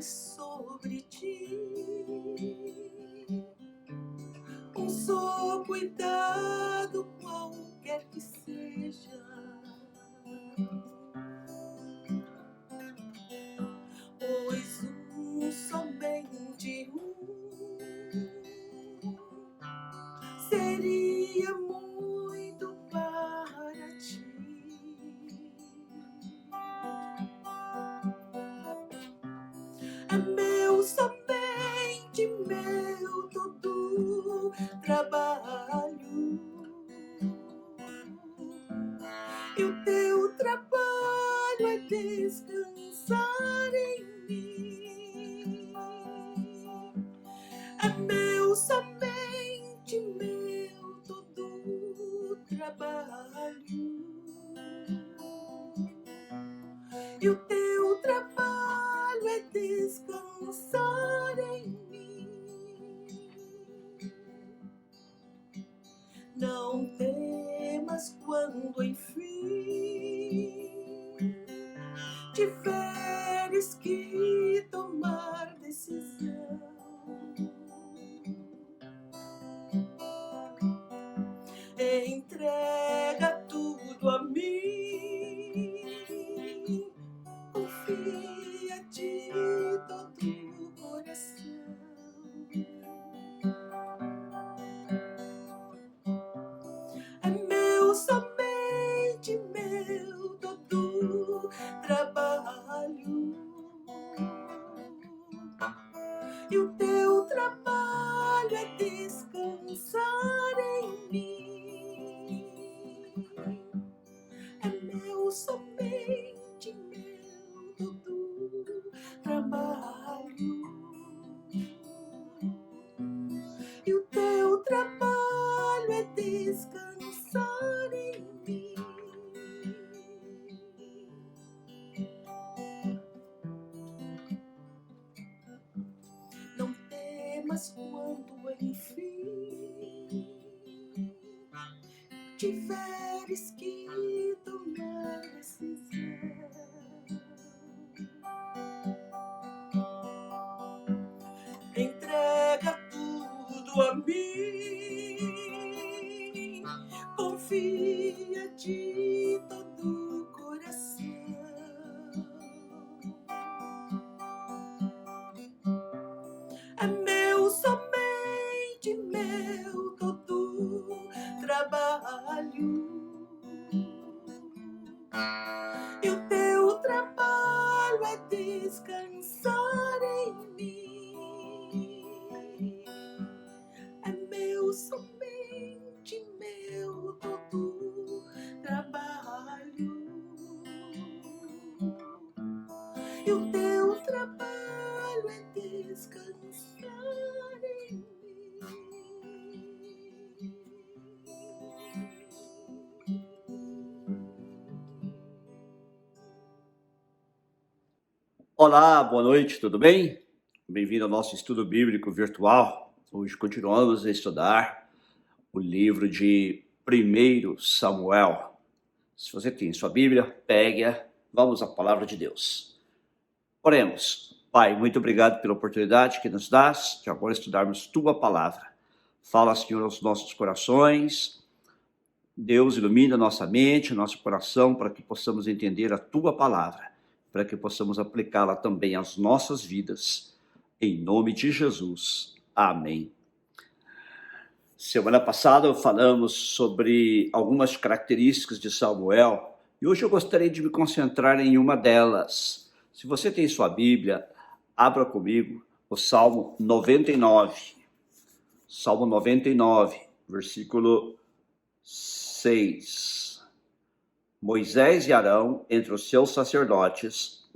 sobre ti. Com só cuidado, qualquer que seja, pois somente seria muito para ti. É meu, somente meu, todo trabalho. E o teu trabalho é descansar em mim. É meu, somente meu, todo trabalho. E o teu trabalho é descansar em mim. Não temas quando enfim tiveres que tomar decisão. Entrega tudo a mim, confia de todo o coração. É meu, somente meu, todo trabalho. E o teu trabalho é descansar em mim. É meu, somente meu, todo trabalho. E o teu trabalho é descansar em mim. Não temas quando enfim tiveres que tomar decisão. Entrega tudo a mim, confia de todo o coração. É meu, somente meu, todo trabalho. E o teu trabalho é descansar em mim. É meu, somente meu, todo trabalho. E o teu trabalho é descansar em mim. Olá, boa noite, tudo bem? Bem-vindo ao nosso estudo bíblico virtual. Hoje continuamos a estudar o livro de 1 Samuel. Se você tem sua Bíblia, pegue-a, vamos à palavra de Deus. Oremos. Pai, muito obrigado pela oportunidade que nos dás de agora estudarmos tua palavra. Fala, Senhor, aos nossos corações. Deus, ilumina nossa mente, nosso coração, para que possamos entender a tua palavra, para que possamos aplicá-la também às nossas vidas. Em nome de Jesus. Amém. Semana passada falamos sobre algumas características de Samuel e hoje eu gostaria de me concentrar em uma delas. Se você tem sua Bíblia, abra comigo o Salmo 99. Salmo 99, versículo 6. Moisés e Arão entre os seus sacerdotes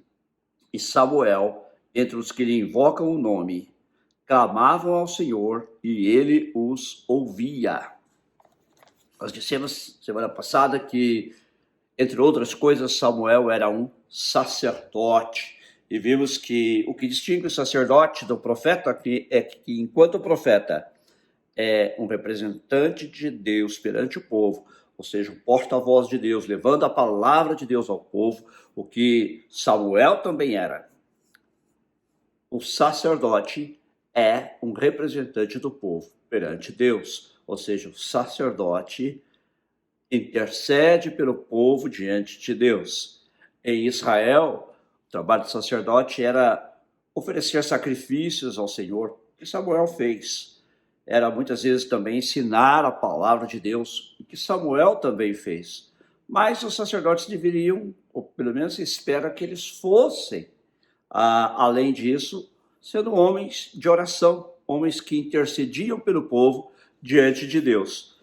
e Samuel entre os que lhe invocam o nome, clamavam ao Senhor e ele os ouvia. Nós dissemos semana passada que, entre outras coisas, Samuel era um sacerdote. E vimos que o que distingue o sacerdote do profeta é que, enquanto o profeta é um representante de Deus perante o povo, ou seja, um porta-voz de Deus, levando a palavra de Deus ao povo, o que Samuel também era. o sacerdote é um representante do povo perante Deus, ou seja, o sacerdote intercede pelo povo diante de Deus. Em Israel, o trabalho do sacerdote era oferecer sacrifícios ao Senhor, que Samuel fez. Era muitas vezes também ensinar a palavra de Deus, o que Samuel também fez. Mas os sacerdotes deveriam, ou pelo menos se espera que eles fossem, além disso, sendo homens de oração, homens que intercediam pelo povo diante de Deus.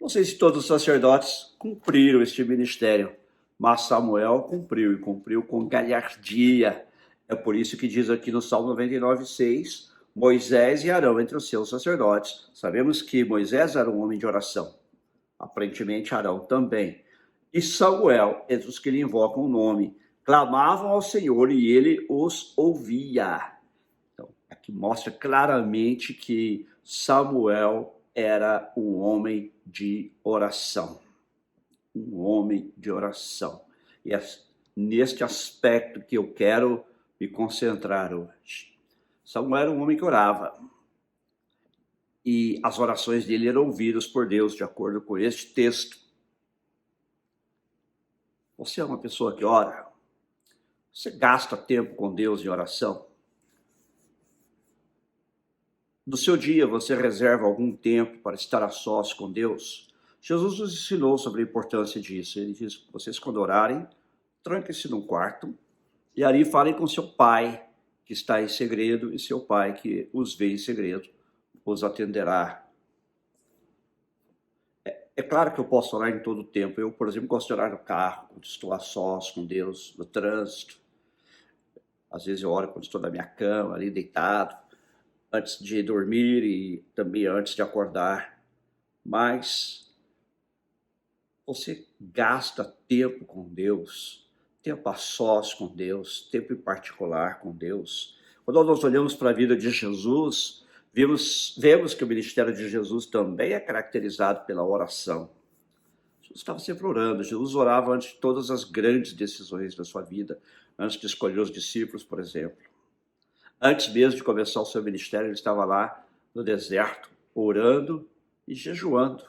Não sei se todos os sacerdotes cumpriram este ministério, mas Samuel cumpriu, e cumpriu com galhardia. É por isso que diz aqui no Salmo 99:6, Moisés e Arão entre os seus sacerdotes. Sabemos que Moisés era um homem de oração, aparentemente Arão também. E Samuel, entre os que lhe invocam o nome, clamavam ao Senhor e ele os ouvia. Então, aqui mostra claramente que Samuel era um homem de oração. Um homem de oração. E é neste aspecto que eu quero me concentrar hoje. Samuel era um homem que orava. E as orações dele eram ouvidas por Deus, de acordo com este texto. Você é uma pessoa que ora? Você gasta tempo com Deus em oração? No seu dia, você reserva algum tempo para estar a sós com Deus? Jesus nos ensinou sobre a importância disso. Ele diz: vocês quando orarem, tranquem-se num quarto e ali falem com seu pai que está em segredo, e seu pai que os vê em segredo os atenderá. É claro que eu posso orar em todo o tempo. Eu, por exemplo, gosto de orar no carro, quando estou a sós com Deus, no trânsito. Às vezes eu oro quando estou na minha cama, ali deitado, antes de dormir e também antes de acordar. Mas você gasta tempo com Deus, tempo a sós com Deus, tempo em particular com Deus. Quando nós olhamos para a vida de Jesus, vemos que o ministério de Jesus também é caracterizado pela oração. Jesus estava sempre orando. Jesus orava antes de todas as grandes decisões da sua vida, antes de escolher os discípulos, por exemplo. Antes mesmo de começar o seu ministério, ele estava lá no deserto, orando e jejuando.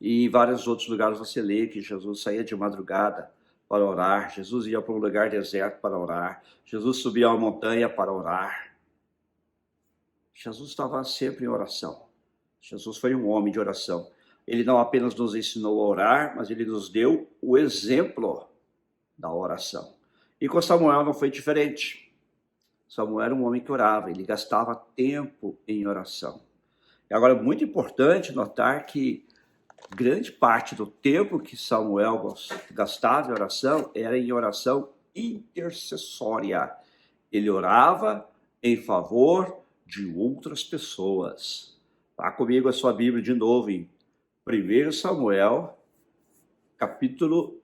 E em vários outros lugares você lê que Jesus saía de madrugada para orar, Jesus ia para um lugar deserto para orar, Jesus subia a uma montanha para orar. Jesus estava sempre em oração. Jesus foi um homem de oração. Ele não apenas nos ensinou a orar, mas ele nos deu o exemplo da oração. E com Samuel não foi diferente. Samuel era um homem que orava, ele gastava tempo em oração. E agora é muito importante notar que grande parte do tempo que Samuel gastava em oração era em oração intercessória. Ele orava em favor de outras pessoas. Vá comigo a sua Bíblia de novo em 1 Samuel, capítulo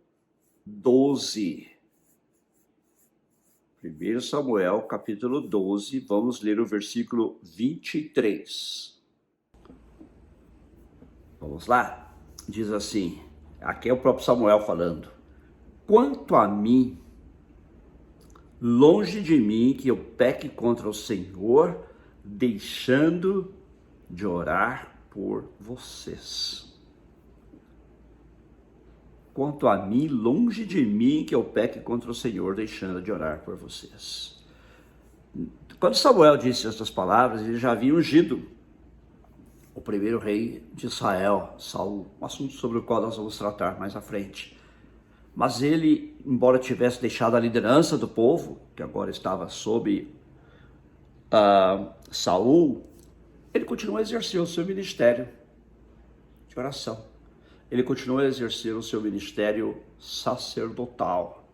12. 1 Samuel, capítulo 12, vamos ler o versículo 23. Vamos lá? Diz assim, aqui é o próprio Samuel falando: quanto a mim, longe de mim que eu peque contra o Senhor, deixando de orar por vocês. Quanto a mim, longe de mim que eu peque contra o Senhor, deixando de orar por vocês. Quando Samuel disse estas palavras, ele já havia ungido o primeiro rei de Israel, Saul, um assunto sobre o qual nós vamos tratar mais à frente. Mas ele, embora tivesse deixado a liderança do povo, que agora estava sob Saul, ele continuou a exercer o seu ministério de oração. Ele continuou a exercer o seu ministério sacerdotal,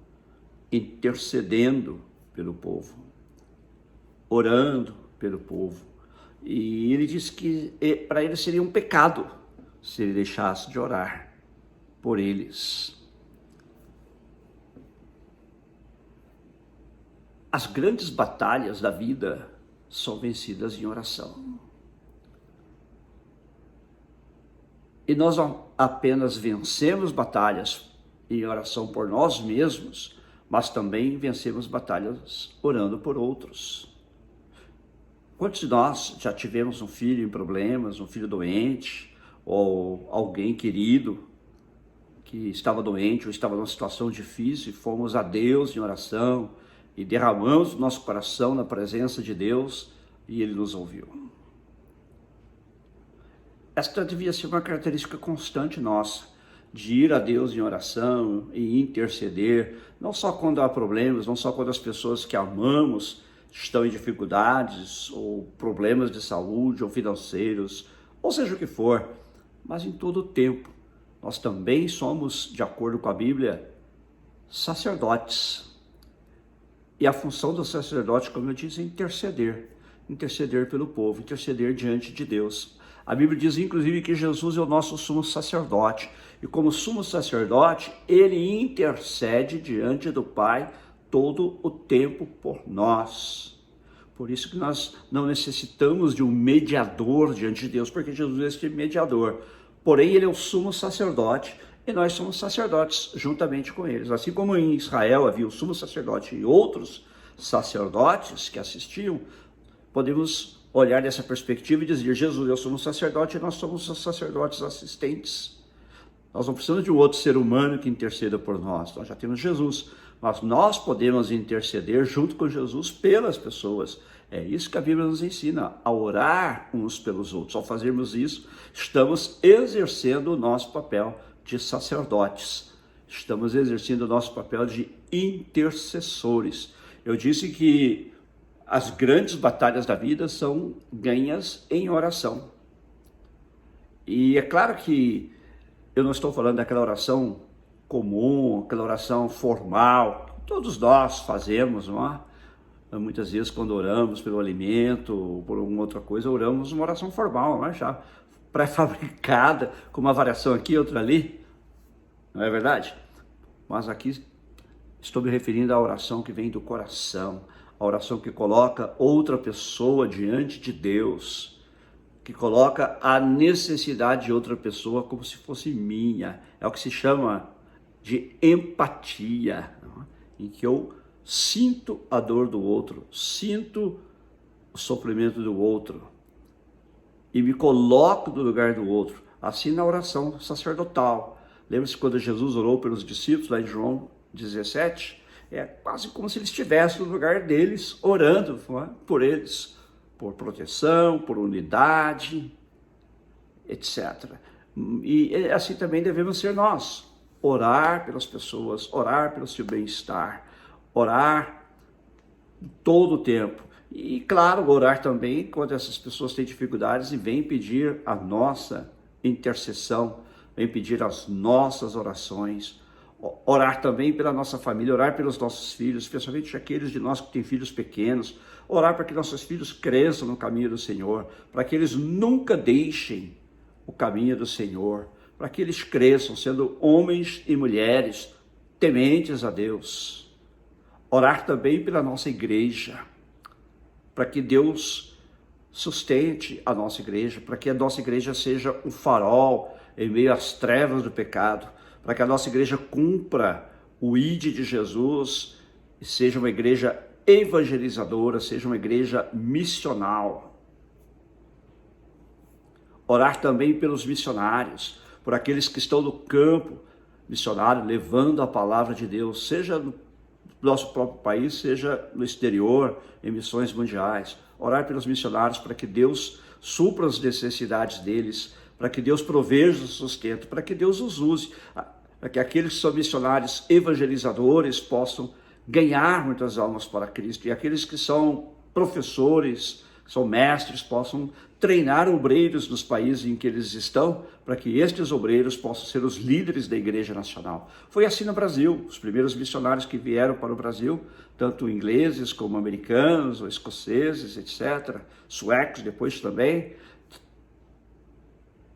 intercedendo pelo povo, orando pelo povo. E ele disse que para ele seria um pecado se ele deixasse de orar por eles. As grandes batalhas da vida são vencidas em oração. E nós não apenas vencemos batalhas em oração por nós mesmos, mas também vencemos batalhas orando por outros. Quantos de nós já tivemos um filho em problemas, um filho doente, ou alguém querido que estava doente ou estava numa situação difícil, e fomos a Deus em oração e derramamos o nosso coração na presença de Deus e Ele nos ouviu. Esta devia ser uma característica constante nossa, de ir a Deus em oração e interceder, não só quando há problemas, não só quando as pessoas que amamos estão em dificuldades ou problemas de saúde ou financeiros, ou seja o que for, mas em todo o tempo. Nós também somos, de acordo com a Bíblia, sacerdotes. E a função do sacerdote, como eu disse, é interceder pelo povo, interceder diante de Deus. A Bíblia diz, inclusive, que Jesus é o nosso sumo sacerdote. E como sumo sacerdote, ele intercede diante do Pai todo o tempo por nós. Por isso que nós não necessitamos de um mediador diante de Deus, porque Jesus é este mediador. Porém, ele é o sumo sacerdote e nós somos sacerdotes juntamente com eles. Assim como em Israel havia o sumo sacerdote e outros sacerdotes que assistiam, podemos olhar dessa perspectiva e dizer, Jesus é o sumo sacerdote e nós somos os sacerdotes assistentes. Nós não precisamos de um outro ser humano que interceda por nós, nós já temos Jesus, mas nós podemos interceder junto com Jesus pelas pessoas. É isso que a Bíblia nos ensina, a orar uns pelos outros. Ao fazermos isso, estamos exercendo o nosso papel de sacerdotes, estamos exercendo o nosso papel de intercessores. Eu disse que as grandes batalhas da vida são ganhas em oração. E é claro que eu não estou falando daquela oração comum, aquela oração formal, que todos nós fazemos, não é? Muitas vezes quando oramos pelo alimento ou por alguma outra coisa, oramos uma oração formal, não é? Já pré-fabricada, com uma variação aqui, outra ali, não é verdade? Mas aqui estou me referindo à oração que vem do coração, a oração que coloca outra pessoa diante de Deus, que coloca a necessidade de outra pessoa como se fosse minha. É o que se chama de empatia, em que eu sinto a dor do outro, sinto o sofrimento do outro e me coloco no lugar do outro. Assim na oração sacerdotal. Lembra-se quando Jesus orou pelos discípulos lá em João 17? É quase como se ele estivesse no lugar deles, orando por eles, por proteção, por unidade, etc. E assim também devemos ser nós. Orar pelas pessoas, orar pelo seu bem-estar, orar todo o tempo. E claro, orar também quando essas pessoas têm dificuldades e vêm pedir a nossa intercessão, vêm pedir as nossas orações. Orar também pela nossa família, orar pelos nossos filhos, especialmente aqueles de nós que têm filhos pequenos, orar para que nossos filhos cresçam no caminho do Senhor, para que eles nunca deixem o caminho do Senhor, para que eles cresçam sendo homens e mulheres tementes a Deus. Orar também pela nossa igreja, para que Deus sustente a nossa igreja, para que a nossa igreja seja um farol em meio às trevas do pecado, para que a nossa igreja cumpra o ID de Jesus e seja uma igreja evangelizadora, seja uma igreja missional. Orar também pelos missionários, por aqueles que estão no campo missionário, levando a palavra de Deus, seja no nosso próprio país, seja no exterior, em missões mundiais. Orar pelos missionários para que Deus supra as necessidades deles, para que Deus proveja o sustento, para que Deus os use, para que aqueles que são missionários evangelizadores possam ganhar muitas almas para Cristo, e aqueles que são professores, são mestres, possam treinar obreiros nos países em que eles estão, para que estes obreiros possam ser os líderes da Igreja Nacional. Foi assim no Brasil. Os primeiros missionários que vieram para o Brasil, tanto ingleses como americanos, ou escoceses, etc., suecos depois também,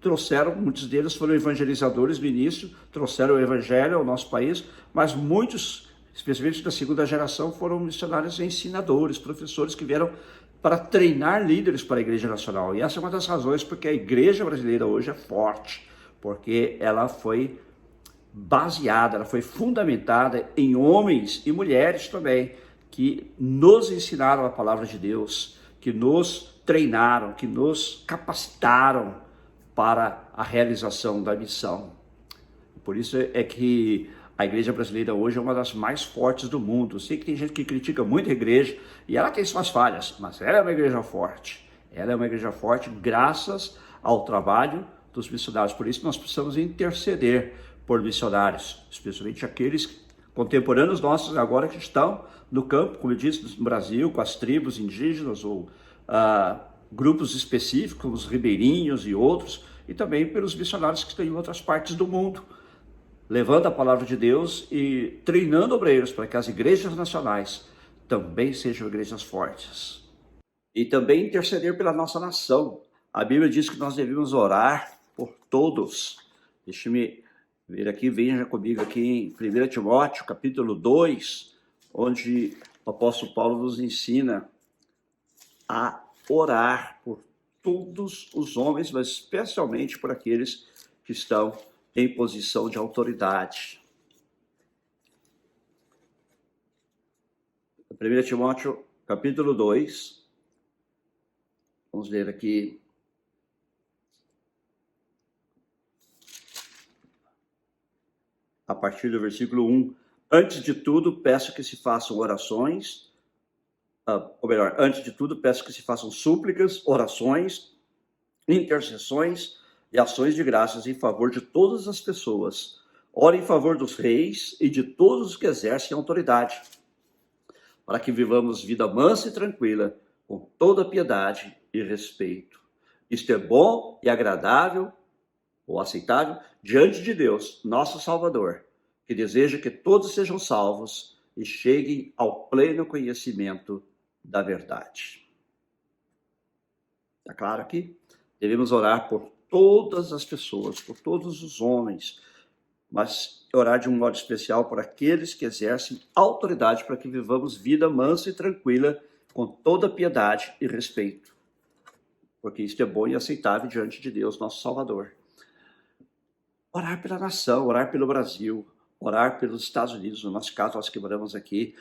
trouxeram, muitos deles foram evangelizadores no início, trouxeram o evangelho ao nosso país, mas muitos, especialmente da segunda geração, foram missionários ensinadores, professores que vieram para treinar líderes para a Igreja Nacional. E essa é uma das razões porque a Igreja brasileira hoje é forte, porque ela foi baseada, ela foi fundamentada em homens e mulheres também, que nos ensinaram a palavra de Deus, que nos treinaram, que nos capacitaram para a realização da missão. Por isso é que a igreja brasileira hoje é uma das mais fortes do mundo. Eu sei que tem gente que critica muito a igreja e ela tem suas falhas, mas ela é uma igreja forte. Ela é uma igreja forte graças ao trabalho dos missionários. Por isso nós precisamos interceder por missionários, especialmente aqueles contemporâneos nossos agora que estão no campo, como eu disse, no Brasil, com as tribos indígenas ou grupos específicos, como os ribeirinhos e outros, e também pelos missionários que estão em outras partes do mundo, levando a palavra de Deus e treinando obreiros para que as igrejas nacionais também sejam igrejas fortes. E também interceder pela nossa nação. A Bíblia diz que nós devemos orar por todos. Deixe-me ver aqui, veja comigo aqui em 1 Timóteo, capítulo 2, onde o apóstolo Paulo nos ensina a orar por todos os homens, mas especialmente por aqueles que estão em posição de autoridade. 1 Timóteo, capítulo 2, vamos ler aqui a partir do versículo 1. Antes de tudo, peço que se façam orações, ou melhor, antes de tudo, peço que se façam súplicas, orações, intercessões e ações de graças em favor de todas as pessoas. Ore em favor dos reis e de todos os que exercem autoridade, para que vivamos vida mansa e tranquila, com toda piedade e respeito. Isto é bom e agradável, ou aceitável, diante de Deus, nosso Salvador, que deseja que todos sejam salvos e cheguem ao pleno conhecimento da verdade. Está claro aqui? Devemos orar por todas as pessoas, por todos os homens, mas orar de um modo especial por aqueles que exercem autoridade, para que vivamos vida mansa e tranquila, com toda piedade e respeito, porque isto é bom e aceitável diante de Deus, nosso Salvador. Orar pela nação, orar pelo Brasil, orar pelos Estados Unidos, no nosso caso, nós que moramos aqui.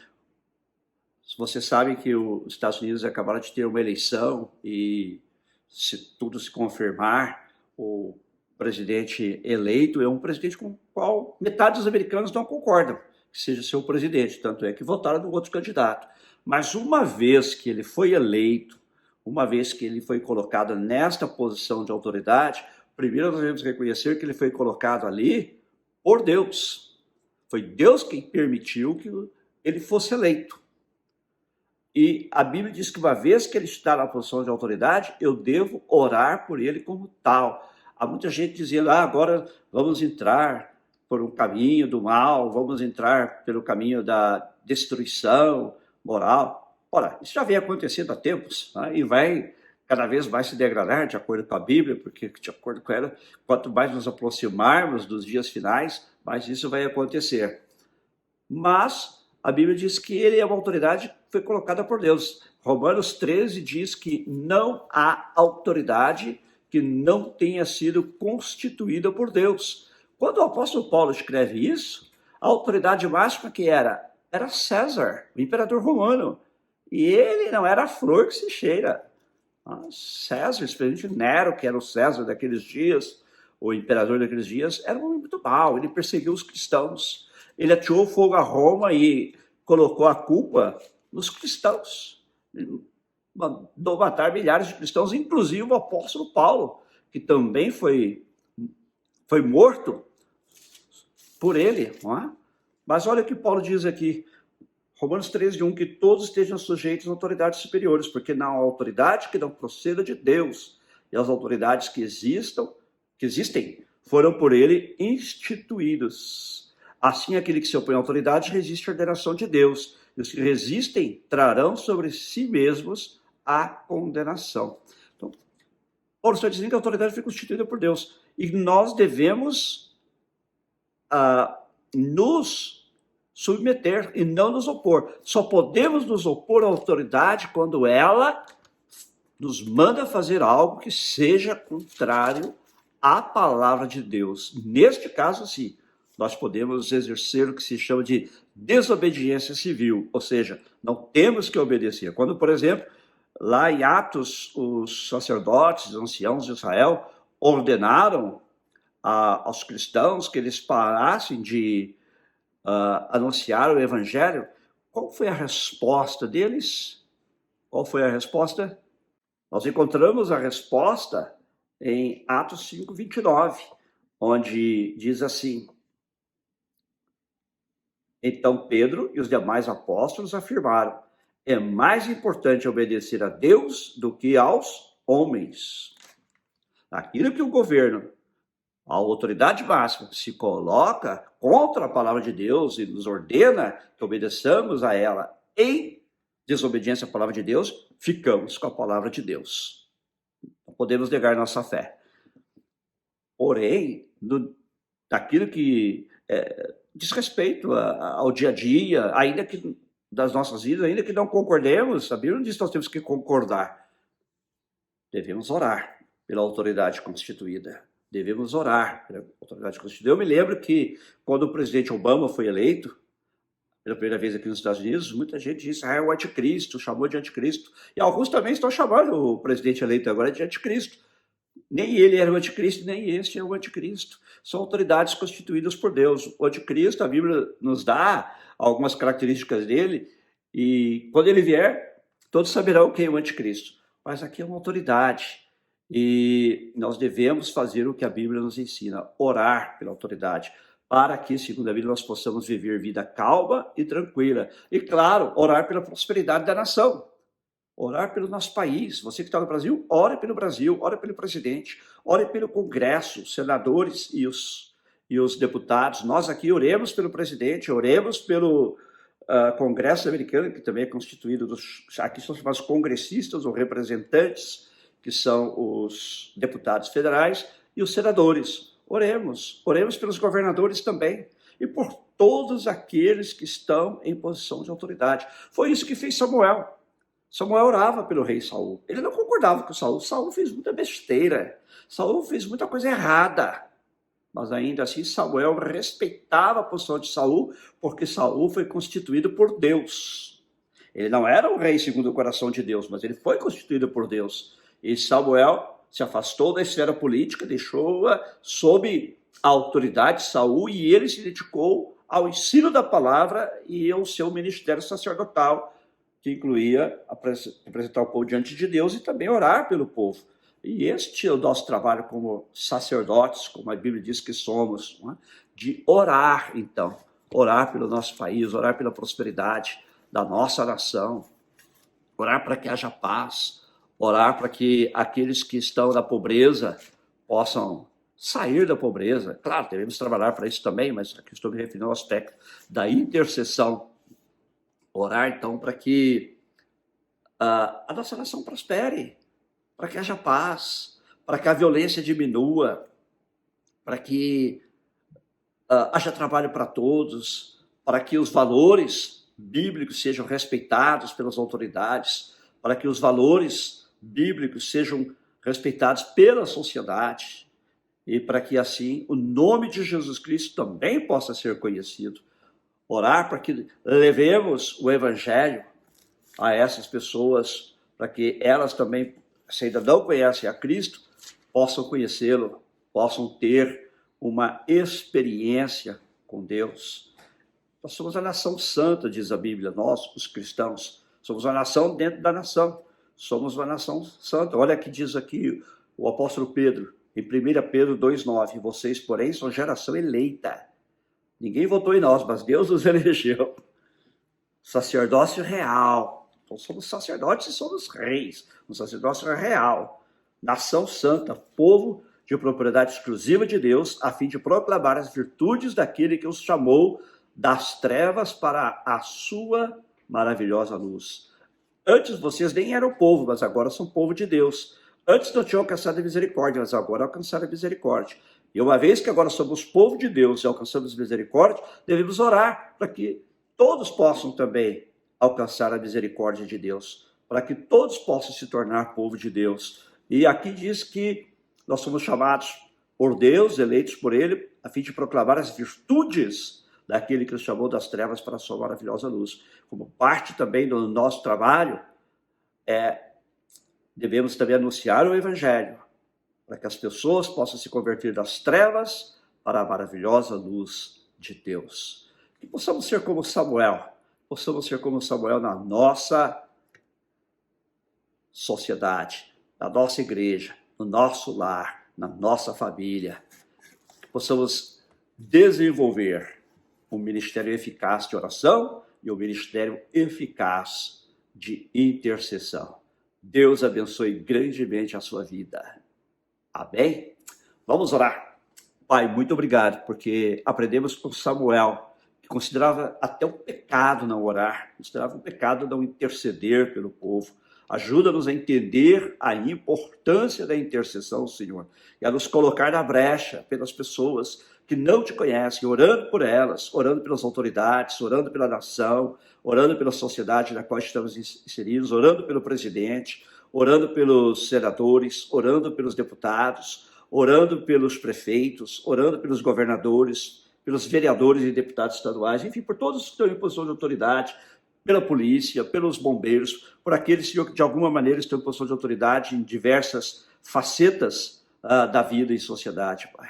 Você sabe que os Estados Unidos acabaram de ter uma eleição e, se tudo se confirmar, o presidente eleito é um presidente com o qual metade dos americanos não concordam que seja seu presidente, tanto é que votaram no outro candidato. Mas uma vez que ele foi eleito, uma vez que ele foi colocado nesta posição de autoridade, primeiro nós devemos reconhecer que ele foi colocado ali por Deus. Foi Deus quem permitiu que ele fosse eleito. E a Bíblia diz que uma vez que ele está na posição de autoridade, eu devo orar por ele como tal. Há muita gente dizendo, agora vamos entrar por um caminho do mal, vamos entrar pelo caminho da destruição moral. Ora, isso já vem acontecendo há tempos, né? E vai cada vez mais se degradar de acordo com a Bíblia, porque de acordo com ela, quanto mais nos aproximarmos dos dias finais, mais isso vai acontecer. Mas a Bíblia diz que ele é uma autoridade que foi colocada por Deus. Romanos 13 diz que não há autoridade que não tenha sido constituída por Deus. Quando o apóstolo Paulo escreve isso, a autoridade máxima que era César, o imperador romano. E ele não era a flor que se cheira. César, especialmente Nero, que era o César daqueles dias, o imperador daqueles dias, era um homem muito mau. Ele perseguiu os cristãos. Ele ateou fogo a Roma e colocou a culpa nos cristãos. Ele mandou matar milhares de cristãos, inclusive o apóstolo Paulo, que também foi morto por ele. Não é? Mas olha o que Paulo diz aqui, Romanos 13:1, que todos estejam sujeitos a autoridades superiores, porque não há autoridade que não proceda de Deus, e as autoridades que existem foram por ele instituídos. Assim, aquele que se opõe à autoridade resiste à ordenação de Deus, e os que resistem trarão sobre si mesmos a condenação. Então, Paulo está dizendo que a autoridade foi constituída por Deus, e nós devemos nos submeter e não nos opor. Só podemos nos opor à autoridade quando ela nos manda fazer algo que seja contrário à palavra de Deus. Neste caso, sim, nós podemos exercer o que se chama de desobediência civil, ou seja, não temos que obedecer. Quando, por exemplo, lá em Atos, os sacerdotes, os anciãos de Israel ordenaram aos cristãos que eles parassem de anunciar o evangelho, qual foi a resposta deles? Qual foi a resposta? Nós encontramos a resposta em Atos 5:29, onde diz assim: então Pedro e os demais apóstolos afirmaram: é mais importante obedecer a Deus do que aos homens. Aquilo que o governo, a autoridade máxima, se coloca contra a palavra de Deus e nos ordena que obedeçamos a ela em desobediência à palavra de Deus, ficamos com a palavra de Deus. Não podemos negar nossa fé. Porém, daquilo que diz respeito ao dia a dia, ainda que das nossas vidas, ainda que não concordemos, a Bíblia não diz que nós temos que concordar. Devemos orar pela autoridade constituída. Devemos orar pela autoridade constituída. Eu me lembro que quando o presidente Obama foi eleito, pela primeira vez aqui nos Estados Unidos, muita gente disse, é o anticristo, chamou de anticristo. E alguns também estão chamando o presidente eleito agora de anticristo. Nem ele era o anticristo, nem este é o anticristo. São autoridades constituídas por Deus. O anticristo, a Bíblia nos dá algumas características dele, e quando ele vier, todos saberão quem é o anticristo. Mas aqui é uma autoridade, e nós devemos fazer o que a Bíblia nos ensina, orar pela autoridade, para que, segundo a Bíblia, nós possamos viver vida calma e tranquila. E, claro, orar pela prosperidade da nação. Orar pelo nosso país. Você que está no Brasil, ore pelo Brasil, ore pelo presidente, ore pelo Congresso, os senadores e os deputados. Nós aqui oremos pelo presidente, oremos pelo Congresso americano, que também é constituído aqui são chamados congressistas ou representantes, que são os deputados federais, e os senadores. Oremos pelos governadores também, e por todos aqueles que estão em posição de autoridade. Foi isso que fez Samuel. Samuel orava pelo rei Saul. Ele não concordava com Saul. Saul fez muita besteira. Saul fez muita coisa errada. Mas ainda assim Samuel respeitava a posição de Saul, porque Saul foi constituído por Deus. Ele não era o rei segundo o coração de Deus, mas ele foi constituído por Deus. E Samuel se afastou da esfera política, deixou-a sob a autoridade de Saul, e ele se dedicou ao ensino da palavra e ao seu ministério sacerdotal, que incluía apresentar o povo diante de Deus e também orar pelo povo. E este é o nosso trabalho como sacerdotes, como a Bíblia diz que somos, não é? De orar, então. Orar pelo nosso país, orar pela prosperidade da nossa nação, orar para que haja paz, orar para que aqueles que estão na pobreza possam sair da pobreza. Claro, devemos trabalhar para isso também, mas aqui estou me referindo ao aspecto da intercessão. Orar, então, para que a nossa nação prospere, para que haja paz, para que a violência diminua, para que haja trabalho para todos, para que os valores bíblicos sejam respeitados pelas autoridades, para que os valores bíblicos sejam respeitados pela sociedade, e para que, assim, o nome de Jesus Cristo também possa ser conhecido. Orar para que levemos o evangelho a essas pessoas, para que elas também, se ainda não conhecem a Cristo, possam conhecê-lo, possam ter uma experiência com Deus. Nós somos a nação santa, diz a Bíblia, nós, os cristãos, somos a nação dentro da nação, somos uma nação santa. Olha que diz aqui o apóstolo Pedro, em 1 Pedro 2,9, vocês, porém, são geração eleita. Ninguém votou em nós, mas Deus nos elegeu. Sacerdócio real. Então somos sacerdotes e somos reis. Um sacerdócio real. Nação santa, povo de propriedade exclusiva de Deus, a fim de proclamar as virtudes daquele que os chamou das trevas para a sua maravilhosa luz. Antes vocês nem eram povo, mas agora são povo de Deus. Antes não tinham alcançado a misericórdia, mas agora alcançaram a misericórdia. E uma vez que agora somos povo de Deus e alcançamos misericórdia, devemos orar para que todos possam também alcançar a misericórdia de Deus, para que todos possam se tornar povo de Deus. E aqui diz que nós somos chamados por Deus, eleitos por Ele, a fim de proclamar as virtudes daquele que nos chamou das trevas para a sua maravilhosa luz. Como parte também do nosso trabalho, devemos também anunciar o Evangelho, para que as pessoas possam se converter das trevas para a maravilhosa luz de Deus. Que possamos ser como Samuel, na nossa sociedade, na nossa igreja, no nosso lar, na nossa família. Que possamos desenvolver um ministério eficaz de oração e um ministério eficaz de intercessão. Deus abençoe grandemente a sua vida. Amém? Vamos orar. Pai, muito obrigado, porque aprendemos com Samuel, que considerava até um pecado não orar, considerava um pecado não interceder pelo povo. Ajuda-nos a entender a importância da intercessão, Senhor, e a nos colocar na brecha pelas pessoas que não te conhecem, orando por elas, orando pelas autoridades, orando pela nação, orando pela sociedade na qual estamos inseridos, orando pelo presidente, orando pelos senadores, orando pelos deputados, orando pelos prefeitos, orando pelos governadores, pelos vereadores e deputados estaduais, enfim, por todos que estão em posição de autoridade, pela polícia, pelos bombeiros, por aqueles, Senhor, que de alguma maneira estão em posição de autoridade em diversas facetas da vida e sociedade, Pai.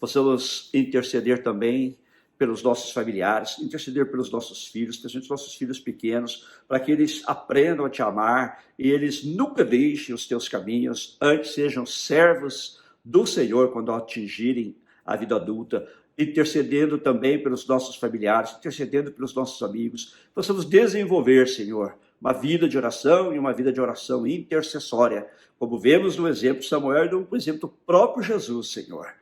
Possamos interceder também pelos nossos familiares, interceder pelos nossos filhos, principalmente os nossos filhos pequenos, para que eles aprendam a te amar e eles nunca deixem os teus caminhos, antes sejam servos do Senhor quando atingirem a vida adulta, intercedendo também pelos nossos familiares, intercedendo pelos nossos amigos. Possamos desenvolver, Senhor, uma vida de oração e uma vida de oração intercessória, como vemos no exemplo de Samuel e no exemplo do próprio Jesus, Senhor.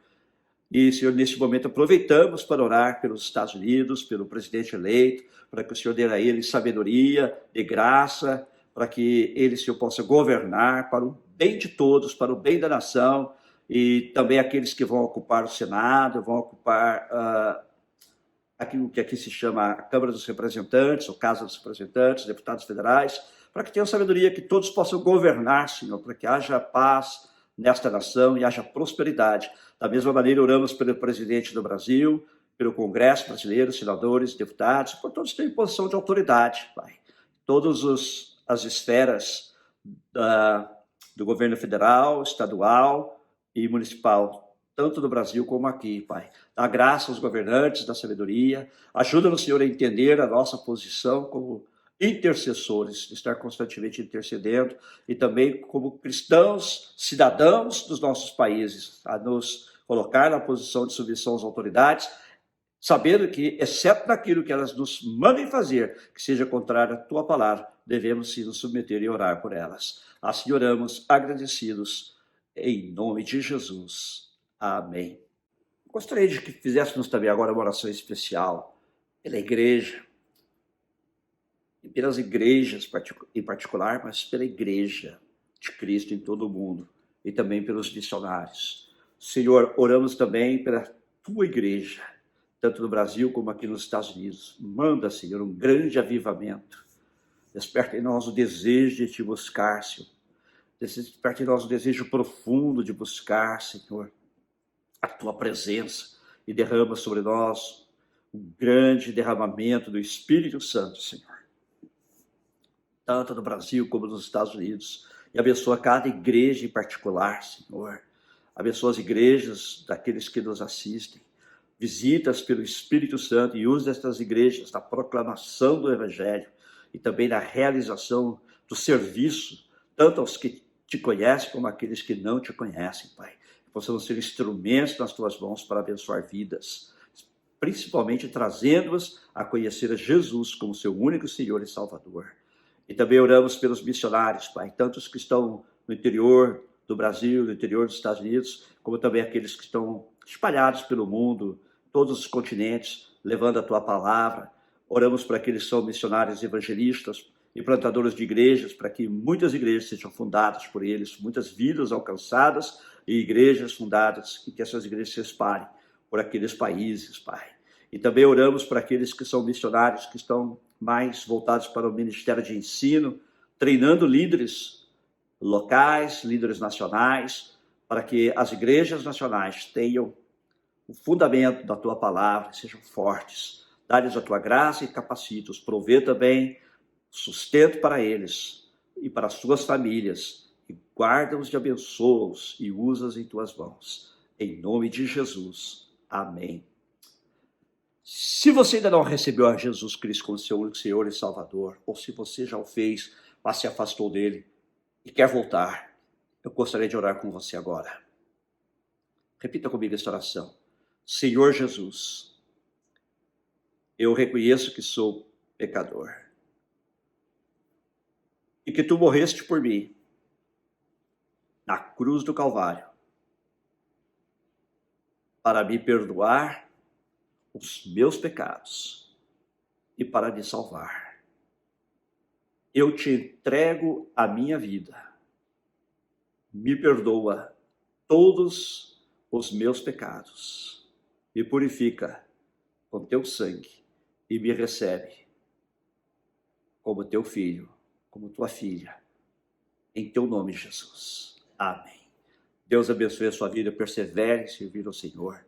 E, Senhor, neste momento aproveitamos para orar pelos Estados Unidos, pelo presidente eleito, para que o Senhor dê a ele sabedoria, dê graça, para que ele, Senhor, possa governar para o bem de todos, para o bem da nação, e também aqueles que vão ocupar o Senado, vão ocupar aquilo que aqui se chama a Câmara dos Representantes, ou Casa dos Representantes, deputados federais, para que tenham sabedoria, que todos possam governar, Senhor, para que haja paz nesta nação e haja prosperidade. Da mesma maneira, oramos pelo presidente do Brasil, pelo Congresso brasileiro, senadores, deputados, por todos que têm posição de autoridade, Pai. Todas as esferas do governo federal, estadual e municipal, tanto no Brasil como aqui, Pai. Dá graça aos governantes, da sabedoria. Ajuda-nos, Senhor, a entender a nossa posição como intercessores, estar constantemente intercedendo, e também como cristãos, cidadãos dos nossos países, a nos colocar na posição de submissão às autoridades, sabendo que, exceto naquilo que elas nos mandem fazer, que seja contrário à tua palavra, devemos sim nos submeter e orar por elas. Assim oramos, agradecidos, em nome de Jesus. Amém. Gostaria de que fizéssemos também agora uma oração especial pela igreja, e pelas igrejas em particular, mas pela igreja de Cristo em todo o mundo, e também pelos missionários. Senhor, oramos também pela tua igreja, tanto no Brasil como aqui nos Estados Unidos. Manda, Senhor, um grande avivamento. Desperta em nós o desejo de te buscar, Senhor. Desperta em nós o desejo profundo de buscar, Senhor, a tua presença, e derrama sobre nós um grande derramamento do Espírito Santo, Senhor, tanto no Brasil como nos Estados Unidos. E abençoa cada igreja em particular, Senhor. Abençoa as igrejas daqueles que nos assistem. Visita-as pelo Espírito Santo e usa estas igrejas na proclamação do Evangelho e também na realização do serviço, tanto aos que te conhecem como àqueles que não te conhecem, Pai. Que possamos ser instrumentos nas tuas mãos para abençoar vidas, principalmente trazendo-as a conhecer a Jesus como seu único Senhor e Salvador. E também oramos pelos missionários, Pai, tanto os que estão no interior do Brasil, no interior dos Estados Unidos, como também aqueles que estão espalhados pelo mundo, todos os continentes, levando a tua palavra. Oramos para aqueles que são missionários evangelistas e plantadores de igrejas, para que muitas igrejas sejam fundadas por eles, muitas vidas alcançadas e igrejas fundadas, e que essas igrejas se espalhem por aqueles países, Pai. E também oramos para aqueles que são missionários, que estão mais voltados para o ministério de ensino, treinando líderes locais, líderes nacionais, para que as igrejas nacionais tenham o fundamento da tua palavra, sejam fortes. Dá-lhes a tua graça e capacita-os. Provê também sustento para eles e para as suas famílias. E guarda-os e abençoa-os e usa-os em tuas mãos. Em nome de Jesus. Amém. Se você ainda não recebeu a Jesus Cristo como seu único Senhor e Salvador, ou se você já o fez, mas se afastou dele e quer voltar, eu gostaria de orar com você agora. Repita comigo esta oração. Senhor Jesus, eu reconheço que sou pecador e que tu morreste por mim na cruz do Calvário para me perdoar os meus pecados e para me salvar. Eu te entrego a minha vida. Me perdoa todos os meus pecados. Me purifica com teu sangue e me recebe como teu filho, como tua filha, em teu nome, Jesus. Amém. Deus abençoe a sua vida, persevere em servir ao Senhor,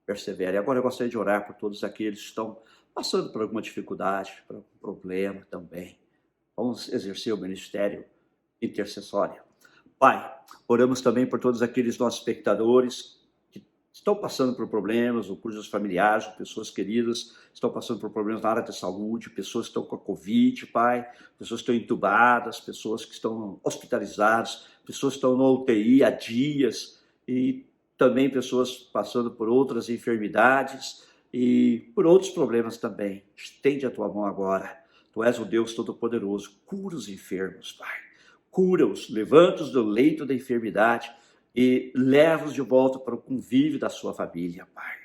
persevere. Agora eu gostaria de orar por todos aqueles que estão passando por alguma dificuldade, por algum problema também. Vamos exercer o ministério intercessório. Pai, oramos também por todos aqueles nossos espectadores que estão passando por problemas, ou cujos familiares, ou pessoas queridas estão passando por problemas na área da saúde, pessoas que estão com a Covid, Pai, pessoas que estão entubadas, pessoas que estão hospitalizadas, pessoas que estão no UTI há dias, e também pessoas passando por outras enfermidades e por outros problemas também. Estende a tua mão agora. Tu és o Deus Todo-Poderoso. Cura os enfermos, Pai. Cura-os, levanta-os do leito da enfermidade e leva-os de volta para o convívio da sua família, Pai.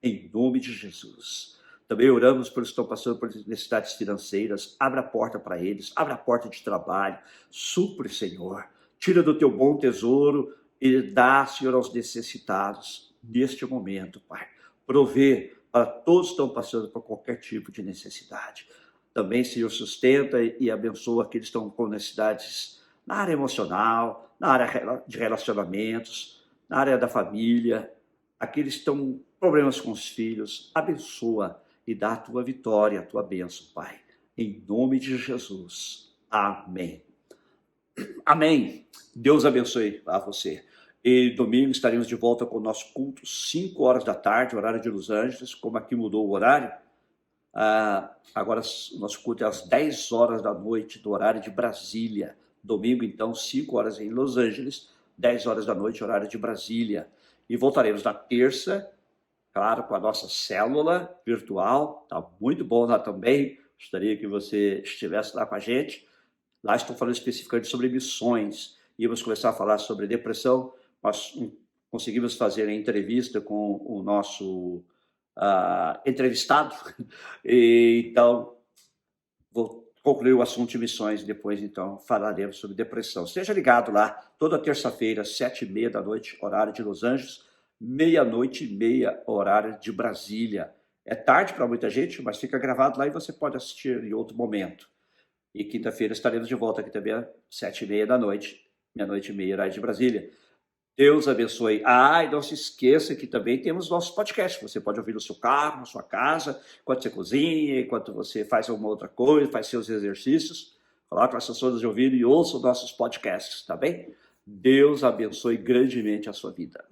Em nome de Jesus. Também oramos por estão passando por necessidades financeiras. Abra a porta para eles, abra a porta de trabalho. Supre, Senhor. Tira do teu bom tesouro e dá, Senhor, aos necessitados neste momento, Pai. Provê para todos que estão passando por qualquer tipo de necessidade. Também, Senhor, sustenta e abençoa aqueles que estão com necessidades na área emocional, na área de relacionamentos, na área da família, aqueles que estão com problemas com os filhos. Abençoa e dá a tua vitória, a tua bênção, Pai. Em nome de Jesus. Amém. Amém. Deus abençoe a você. E domingo estaremos de volta com o nosso culto, 5 horas da tarde, horário de Los Angeles. Como aqui mudou o horário, agora o nosso culto é às 10 horas da noite, do horário de Brasília. Domingo, então, 5 horas em Los Angeles, 10 horas da noite, horário de Brasília. E voltaremos na terça, claro, com a nossa célula virtual. Está muito bom lá também. Gostaria que você estivesse lá com a gente. Lá estou falando especificamente sobre missões. Íamos começar a falar sobre depressão. Nós conseguimos fazer a entrevista com o nosso entrevistado. E, então, vou concluir o assunto de missões. Depois, então, falaremos sobre depressão. Seja ligado lá, toda terça-feira, 7h30 da noite, horário de Los Angeles, 00:30, horário de Brasília. É tarde para muita gente, mas fica gravado lá e você pode assistir em outro momento. E quinta-feira estaremos de volta aqui também às 7h30 da noite, 00:30, horário de Brasília. Deus abençoe. E não se esqueça que também temos nossos podcasts. Você pode ouvir no seu carro, na sua casa, enquanto você cozinha, enquanto você faz alguma outra coisa, faz seus exercícios. Coloque as pessoas de ouvido e ouça os nossos podcasts, tá bem? Deus abençoe grandemente a sua vida.